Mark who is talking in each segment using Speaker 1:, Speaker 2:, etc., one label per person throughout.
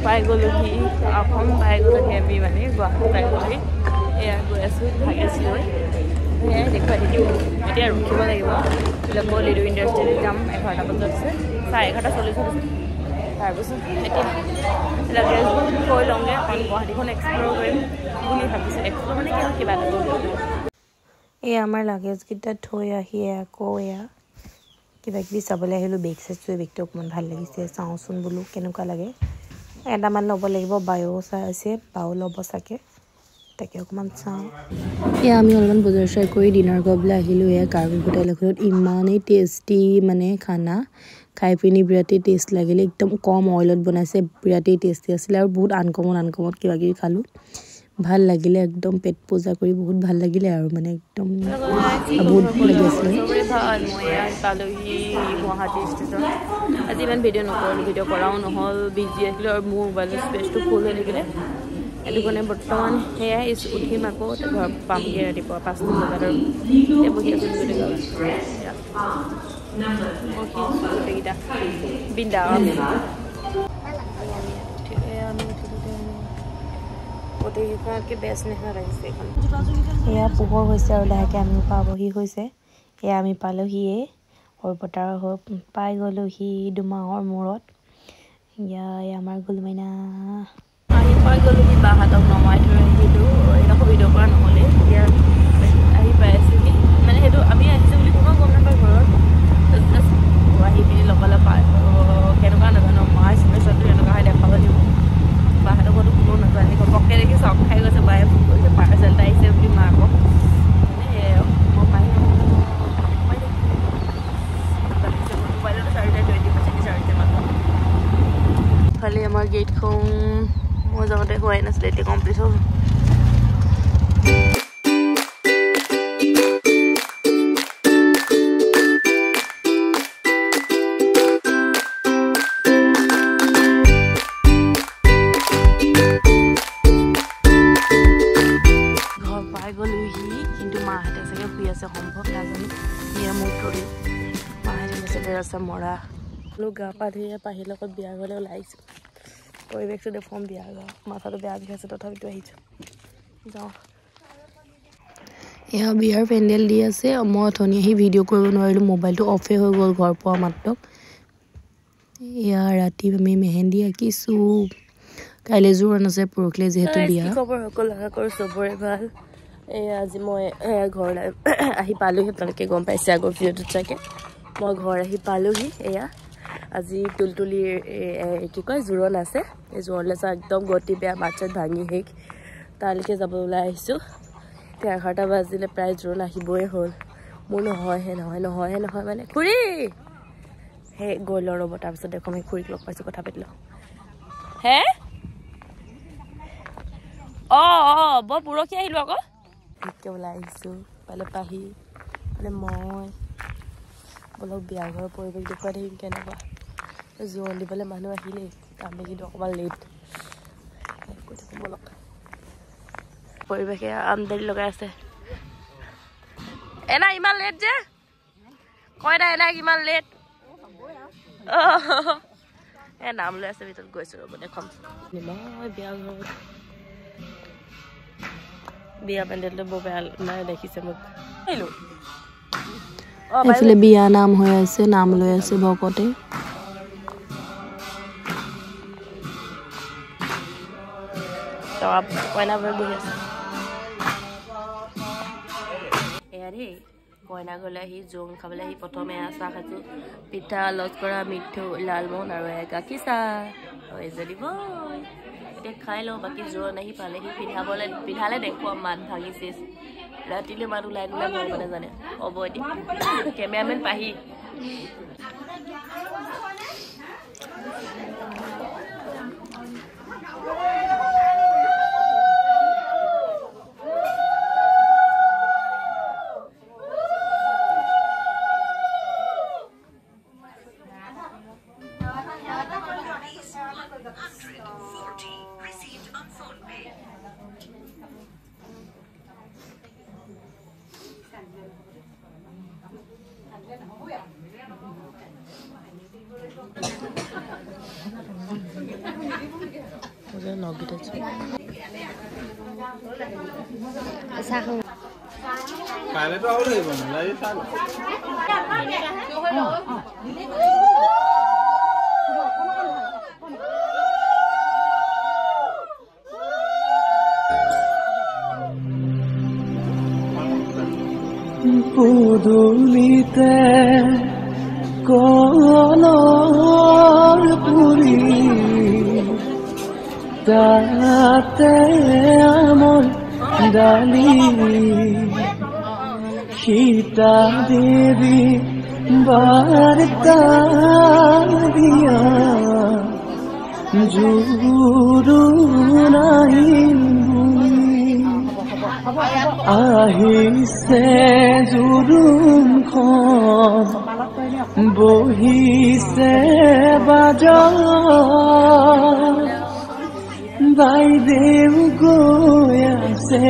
Speaker 1: পাই গ'লোহি অসম পাই গ'লোহি আমি মানে গুৱাহাটী পাই গ'লোহি এয়া গৈ আছোঁ ভাগেছ লৈ সেয়াই দেখুৱাই থাকিম এতিয়া ৰখিব লাগিব আকৌ লিডু ইণ্ডাষ্ট্ৰিত যাম 11টা বজাত আছে 11:30 হৈছে তাৰপিছত এতিয়া লাগেজবোৰ থৈ লওঁগৈ অকণ গুৱাহাটীখন এক্সপ্ল'ৰ কৰিম বুলি ভাবিছোঁ এক্সপ্ল'ৰ মানে কি কিবা এটা এই আমাৰ লাগেজকেইটা থৈ আহি আকৌ এয়া কিবা কিবি চাবলৈ আহিলোঁ বেগ চাইছোঁ বেগটো অকণমান ভাল লাগিছে চাওঁচোন বোলো কেনেকুৱা লাগে এটামান ল'ব লাগিব বায়ো চাই আছে বাও ল'ব চাগে তাকে অকণমান চাওঁ এয়া আমি অলপমান বজাৰ চজাৰ কৰি ডিনাৰ কৰিবলৈ আহিলোঁ এয়া কাৰ্বি হোটেল এখনত ইমানেই টেষ্টি মানে খানা খাই পিনি বিৰাটেই টেষ্ট লাগিলে একদম কম অইলত বনাইছে বিৰাটেই টেষ্টি আছিলে আৰু বহুত আনকমন কিবা কিবি খালোঁ ভাল লাগিলে একদম পেট পূজা কৰি বহুত ভাল লাগিলে আৰু মানে একদম বহুত লাগি আছিলে মই পালোহি গুৱাহাটী ষ্টেচন আজি ইমান ভিডিঅ' নকৰিলোঁ ভিডিঅ' কৰাও নহ'ল বিজি আছিলোঁ আৰু মোৰ মোবাইলৰ স্পেচটো ফুল হৈ থাকিলে সেইটো কাৰণে বৰ্তমান সেয়াই উঠিম আকৌ ঘৰ পামগৈ ৰাতিপুৱা 5টা বজাত আৰু বহি আছোঁ গোটেইকেইটা বৃন্দাবন গোটেইকেইখনতকৈ বেষ্ট নিচিনা লাগিছে এইখন এয়া পোহৰ হৈছে আৰু লাহেকৈ আমি পাবহি হৈছে এয়া আমি পালোহিয়ে সৰপতাৰ পাই গ'লোহি দুমাহৰ মূৰত এয়া আমাৰ গুলমাইনা আহি পাই গ'লোহি বাহঁতক নমাই থৈ আহিলোঁ সেইডোখৰ ভিডিঅ' কৰা নহ'লে এতিয়া আহি পাই আছোঁহি মানে সেইটো আমি আহিছোঁ বুলি কোনেও গম নাপায় ঘৰত জাষ্ট আহি পিনি লগালে পায় কেনেকুৱা নাজানো মাৰ চিটুৱেশ্যনটো এনেকুৱা হয় দেখাব লাগিব বাহঁতৰ ঘৰতো কোনো নাজানে ঘপককৈ দেখি চক খাই গৈছে বায়ে ফোন কৰিছে পাৰ্চেল এটা আহিছে বুলি মাকক মানে মই মোবাইলতো চাৰ্জাৰ 20% চাৰ্জাৰ মাত্ৰ খালি আমাৰ গেটখন মই যাওঁতে হোৱাই নাছিলে এতিয়া কমপ্লিট হ'ল সম্ভৱ নাজানো এয়া মোৰ ধৰি পাহাৰী আছে মৰা গা পা ধুই পাহিৰ লগত বিয়া ঘৰলৈ ওলাই আহিছোঁ পৰিৱেশটো দেখুৱাম বিয়া ঘৰ মাথাটো বেয়া বিষাইছে তথাপিতো আহিছোঁ যাওঁ এয়া বিয়াৰ পেণ্ডেল দি আছে মই অথনি আহি ভিডিঅ' কৰিব নোৱাৰিলোঁ মোবাইলটো অফে হৈ গ'ল ঘৰ পোৱা মাত্ৰক এয়া ৰাতি আমি মেহেন্দি আঁকিছোঁ কাইলৈ জোৰোণ আছে পৰহিলৈ যিহেতু বিয়া খবৰ সকলো আশা কৰোঁ চবৰে ভাল এয়া আজি মই ঘৰলৈ আহি পালোহি আপোনালোকে গম পাইছে আগৰ ভিডিঅ'টোত চাগে মই ঘৰ আহি পালোহি এয়া আজি তুলতুলিৰ কি কয় জোৰোণ আছে এই জোৰণলৈ চা একদম গতি বেয়া মাত চাত ভাঙি শেষ তালৈকে যাব ওলাই আহিছোঁ এতিয়া 11টা বাজিলে প্ৰায় জোৰোণ আহিবই হ'ল মোৰ নহয় মানে খুৰী সেই গৈ লওঁ ৰ'ব তাৰপিছত দেখোন আমি খুৰীক লগ পাইছোঁ কথা পাতি লওঁ হে অঁ বৰ পৰহি আহিলোঁ আকৌ ঠিককৈ ওলাই আহিছোঁ পালে পাহি মানে মই অলপ বিয়া ঘৰৰ পৰিৱেশ দেখুৱাই থাকিম কেনেকুৱা জোৰোণ দিবলৈ মানুহ আহিলেই আমি কিন্তু অকণমান লেট কৈ থাকোঁ বলক পৰিৱেশে আমদানি লগাই আছে এনা ইমান লেট যে কয় না এনা ইমান লেট নাম লৈ আছে ভিতৰত গৈছোঁ ৰ'ব দেখুৱাম মই বিয়া ঘৰত বিয়া পেণ্ডেলটো বৰ বেয়া মানে দেখিছে মোক এইফালে বিয়া নাম হৈ আছে নাম লৈ আছে ভকতে কইনা বহি আছে এয়া দেই কইনা ঘৰলৈ আহি জোৰোণ খাবলৈ আহি প্ৰথমে চাহ খাইছোঁ পিঠা লস্কৰা মিঠৈ লালমোহন আৰু গাখীৰ চাহ এজনী বৈ এতিয়া খাই লওঁ বাকী জোৰোণ আহি পালেহি পিন্ধালে দেখুৱাম মান ভাঙিছে ৰাতিলৈ মানুহ ওলাই দিলে ভগৱানে জানে হ'ব এতিয়া কেমেৰামেন পাহি
Speaker 2: কাইলেতো আৰু লাগিব নালাগে চাই
Speaker 3: পুদুলিতে কলৰ পুৰি তাতে আমৰ ডালি সীতা দেৱী বাৰ্তা দিয়া জুৰু নাহিল আহিছে জুৰুমখন বহিছে বাজাৰ বাইদেউ গৈ আছে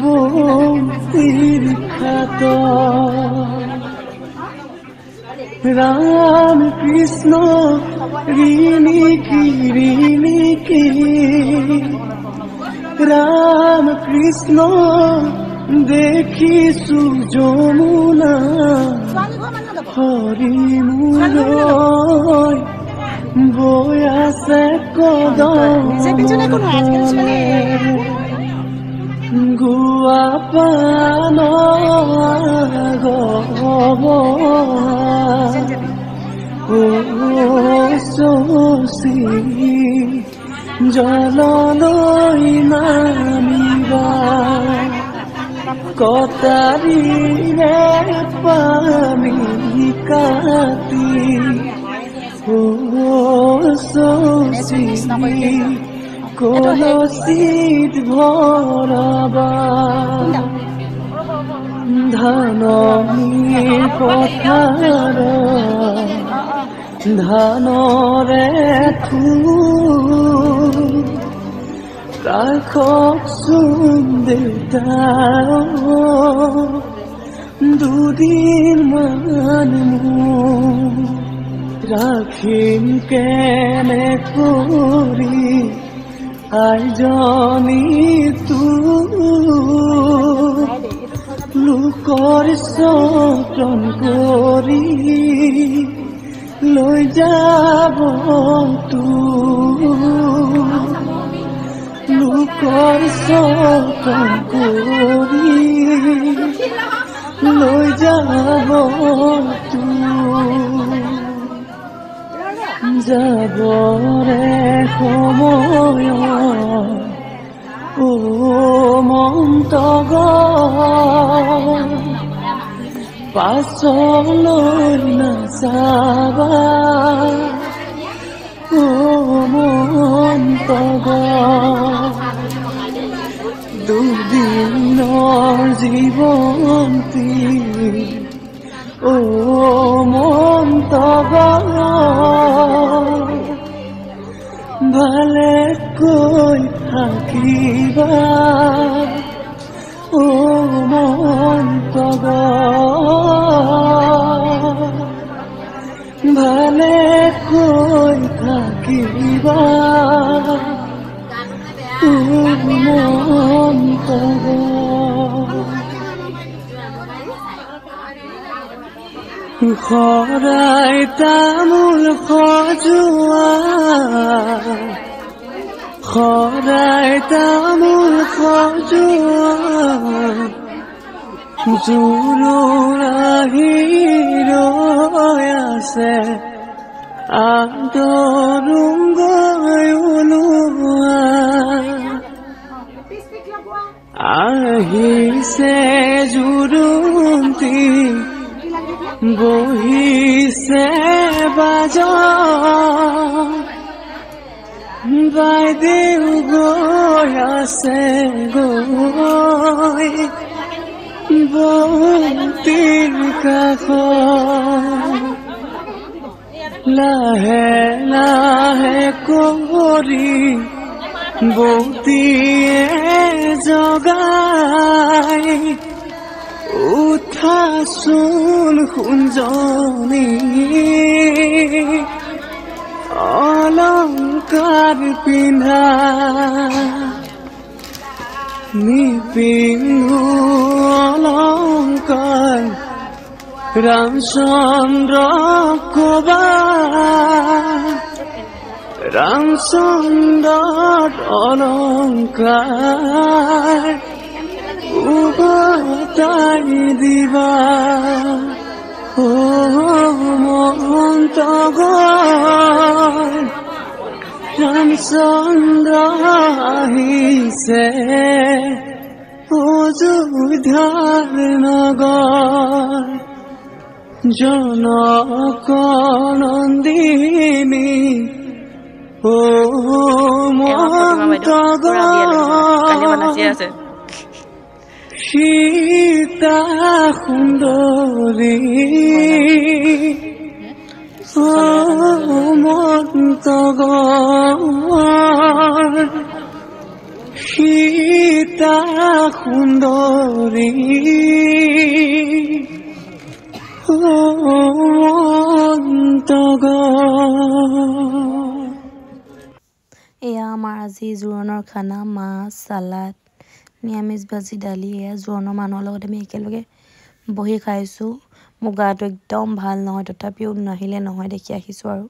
Speaker 3: বন্তিৰ খাত ৰাম কৃষ্ণ ৰিণিকি राम कृष्ण देखिसु যমুনা হৰি মূৰ বৈ আছে কদম গুৱা পান শশী জললৈ নামিবা কটাৰীৰে পানী কাটি শশী কলচীত ভৰাবা ধাননি পথাৰ ধানৰে ৰাখকচোন দেউতাৰ দুদিনমান ৰাখিম কেনে কৰি আইজনী লোকৰ যতন কৰি লৈ যাব লোকৰ যতন কৰি লৈ যাব যাবৰে সময় মন্তগ পাছলৈ নাযাবা মন্তগ দুদিনৰ জীৱন্তী মন্তগ ভালে কৈ থাকিবা মন্তগ ভালে কৈ থাকিবা মন্তগ শৰাই তামোল সজোৱা শৰাই তামোল সজোৱা জোৰোণাহি ৰৈ আছে আদৰুংগৈ ওলোৱা আহিছে জোৰোণটি বহিছে বাজাৰ বাইদেউ গৈ আছে গৈ বন্তিৰ কাষত লাহে লাহে কৰি বন্তিয়ে জগাই উঠাচোন সোণজনী অলং পিন্ধা নিপিন্ধু অলংকাৰ ৰামচন্দ্ৰ কবা ৰামচন্দ্ৰ অলংকাৰ উভতাই দিবা ও মন্তগৰ ৰামচন্দ্ৰ আহিছে অযোধ্যাৰ নগৰ জনক নন্দিনী ও মন্তগৰ সীতা সুন্দৰী ও মন্তগৰ সীতা সুন্দৰী ও মন্তগৰ।
Speaker 1: এয়া আমাৰ আজি জোৰোণৰ খানা, মাছ, চালাড, নিৰামিষ ভাজি, দালি। এয়া জোৰোণৰ মানুহৰ লগত আমি একেলগে বহি খাইছোঁ। মোৰ গাটো একদম ভাল নহয়, তথাপিও নাহিলে নহয় দেখি আহিছোঁ আৰু।